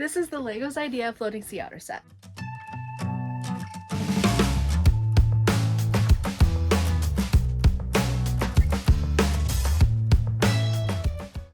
This is the Legos Idea Floating Sea Otter set.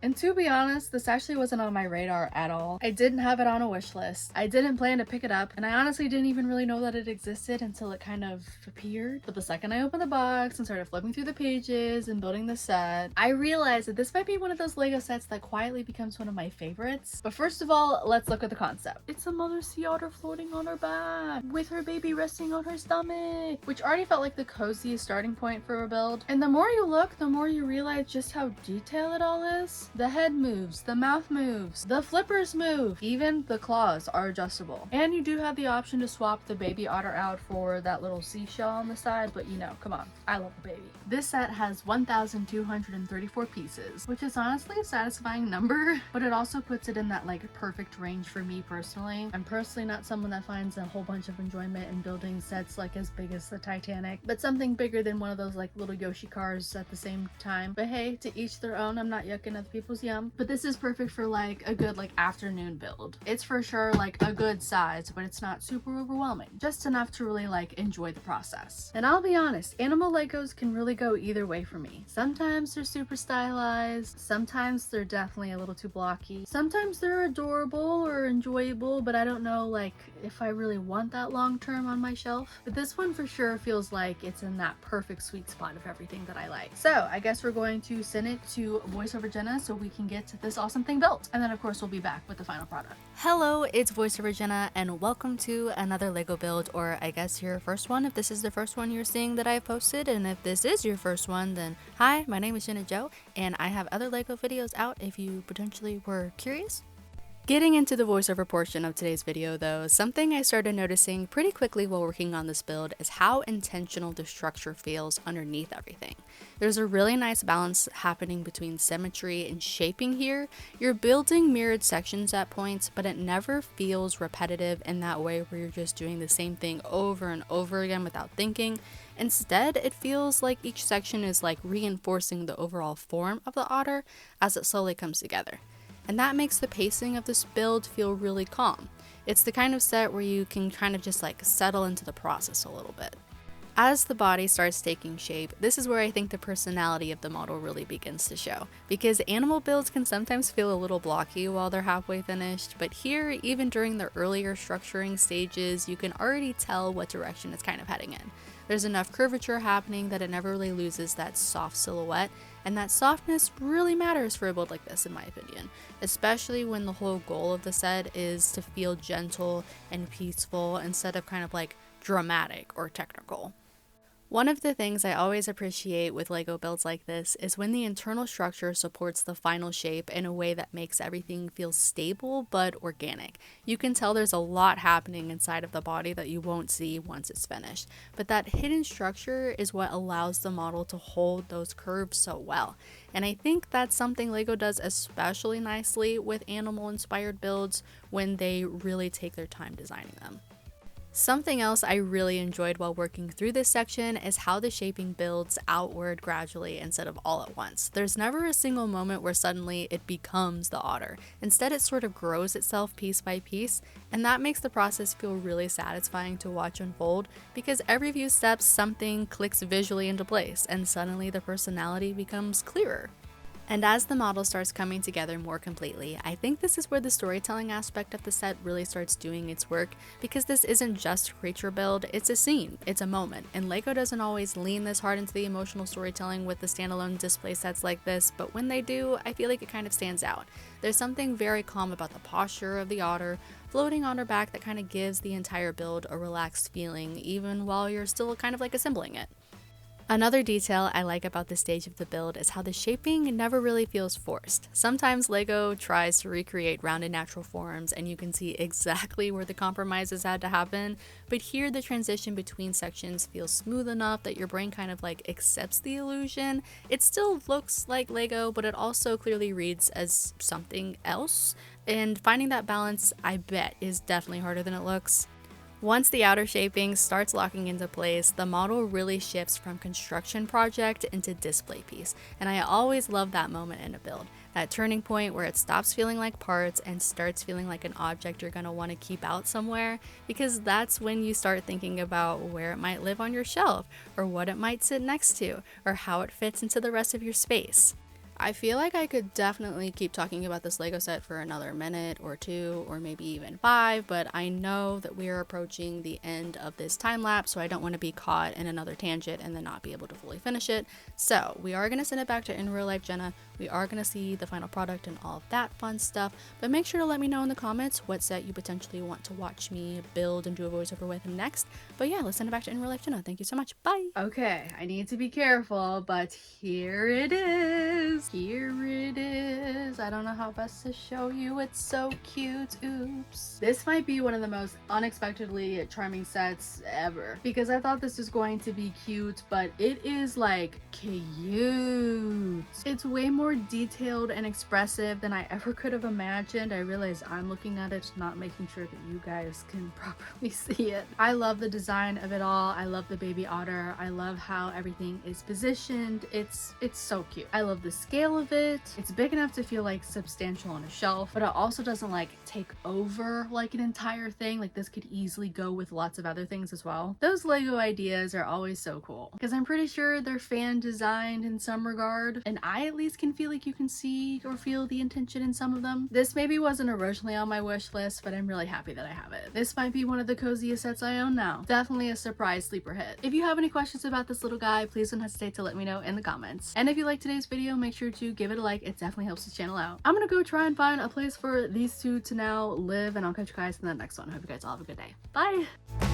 And to be honest, this actually wasn't on my radar at all. I didn't have it on a wish list. I didn't plan to pick it up, and I honestly didn't even really know that it existed until it kind of appeared. But the second I opened the box and started flipping through the pages and building the set, I realized that this might be one of those Lego sets that quietly becomes one of my favorites. But first of all, let's look at the concept. It's a mother sea otter floating on her back with her baby resting on her stomach, which already felt like the coziest starting point for a build. And the more you look, the more you realize just how detailed it all is. The head moves, the mouth moves, the flippers move, even the claws are adjustable. And you do have the option to swap the baby otter out for that little seashell on the side, but you know, come on, I love a baby. This set has 1,234 pieces, which is honestly a satisfying number, but it also puts it in that like perfect range for me personally. I'm personally not someone that finds a whole bunch of enjoyment in building sets like as big as the Titanic, but something bigger than one of those like little Yoshi cars at the same time. But hey, to each their own. I'm not yucking other people's yum, but this is perfect for like a good like afternoon build. It's for sure like a good size, but it's not super overwhelming, just enough to really like enjoy the process. And I'll be honest, animal Legos can really go either way for me. Sometimes they're super stylized, sometimes they're definitely a little too blocky, sometimes they're adorable or enjoyable, but I don't know like if I really want that long term on my shelf. But this one for sure feels like it's in that perfect sweet spot of everything that I like. So I guess we're going to send it to voiceover Jenna so we can get this awesome thing built, and then of course we'll be back with the final product. Hello, it's voiceover Jenna, and welcome to another Lego build, or I guess your first one if this is the first one you're seeing that I've posted, and if this is your first one, then hi, my name is Jenna Jo, and I have other Lego videos out if you potentially were curious. Getting into the voiceover portion of today's video though, something I started noticing pretty quickly while working on this build is how intentional the structure feels underneath everything. There's a really nice balance happening between symmetry and shaping here. You're building mirrored sections at points, but it never feels repetitive in that way where you're just doing the same thing over and over again without thinking. Instead, it feels like each section is like reinforcing the overall form of the otter as it slowly comes together. And that makes the pacing of this build feel really calm. It's the kind of set where you can kind of just like settle into the process a little bit. As the body starts taking shape, this is where I think the personality of the model really begins to show, because animal builds can sometimes feel a little blocky while they're halfway finished, but here, even during the earlier structuring stages, you can already tell what direction it's kind of heading in. There's enough curvature happening that it never really loses that soft silhouette, and that softness really matters for a build like this in my opinion, especially when the whole goal of the set is to feel gentle and peaceful instead of kind of like dramatic or technical. One of the things I always appreciate with Lego builds like this is when the internal structure supports the final shape in a way that makes everything feel stable but organic. You can tell there's a lot happening inside of the body that you won't see once it's finished, but that hidden structure is what allows the model to hold those curves so well. And I think that's something Lego does especially nicely with animal-inspired builds when they really take their time designing them. Something else I really enjoyed while working through this section is how the shaping builds outward gradually instead of all at once. There's never a single moment where suddenly it becomes the otter. Instead, it sort of grows itself piece by piece, and that makes the process feel really satisfying to watch unfold, because every few steps something clicks visually into place and suddenly the personality becomes clearer. And as the model starts coming together more completely, I think this is where the storytelling aspect of the set really starts doing its work, because this isn't just a creature build, it's a scene, it's a moment, and Lego doesn't always lean this hard into the emotional storytelling with the standalone display sets like this, but when they do, I feel like it kind of stands out. There's something very calm about the posture of the otter floating on her back that kind of gives the entire build a relaxed feeling, even while you're still kind of like assembling it. Another detail I like about this stage of the build is how the shaping never really feels forced. Sometimes Lego tries to recreate rounded natural forms and you can see exactly where the compromises had to happen, but here the transition between sections feels smooth enough that your brain kind of like accepts the illusion. It still looks like Lego, but it also clearly reads as something else, and finding that balance, I bet, is definitely harder than it looks. Once the outer shaping starts locking into place, the model really shifts from construction project into display piece, and I always love that moment in a build. That turning point where it stops feeling like parts and starts feeling like an object you're going to want to keep out somewhere, because that's when you start thinking about where it might live on your shelf, or what it might sit next to, or how it fits into the rest of your space. I feel like I could definitely keep talking about this Lego set for another minute or two, or maybe even 5, but I know that we are approaching the end of this time lapse, so I don't want to be caught in another tangent and then not be able to fully finish it. So we are going to send it back to In Real Life Jenna. We are going to see the final product and all of that fun stuff, but make sure to let me know in the comments what set you potentially want to watch me build and do a voiceover with next. But yeah, let's send it back to In Real Life Jenna. Thank you so much. Bye! Okay, I need to be careful, but here it is. Here it is. I don't know how best to show you. It's so cute. Oops. This might be one of the most unexpectedly charming sets ever, because I thought this was going to be cute, but it is like cute. It's way more detailed and expressive than I ever could have imagined. I realize I'm looking at it, not making sure that you guys can properly see it. I love the design of it all. I love the baby otter. I love how everything is positioned. It's so cute. I love the scale of it. It's big enough to feel like substantial on a shelf, but it also doesn't like take over like an entire thing. Like this could easily go with lots of other things as well. Those Lego ideas are always so cool because I'm pretty sure they're fan designed in some regard, and I at least can feel like you can see or feel the intention in some of them. This maybe wasn't originally on my wish list, but I'm really happy that I have it. This might be one of the coziest sets I own now. Definitely a surprise sleeper hit. If you have any questions about this little guy, please don't hesitate to let me know in the comments. And if you like today's video, make sure to give it a like. It definitely helps the channel out. I'm gonna go try and find a place for these two to now live, and I'll catch you guys in the next one. I hope you guys all have a good day. Bye!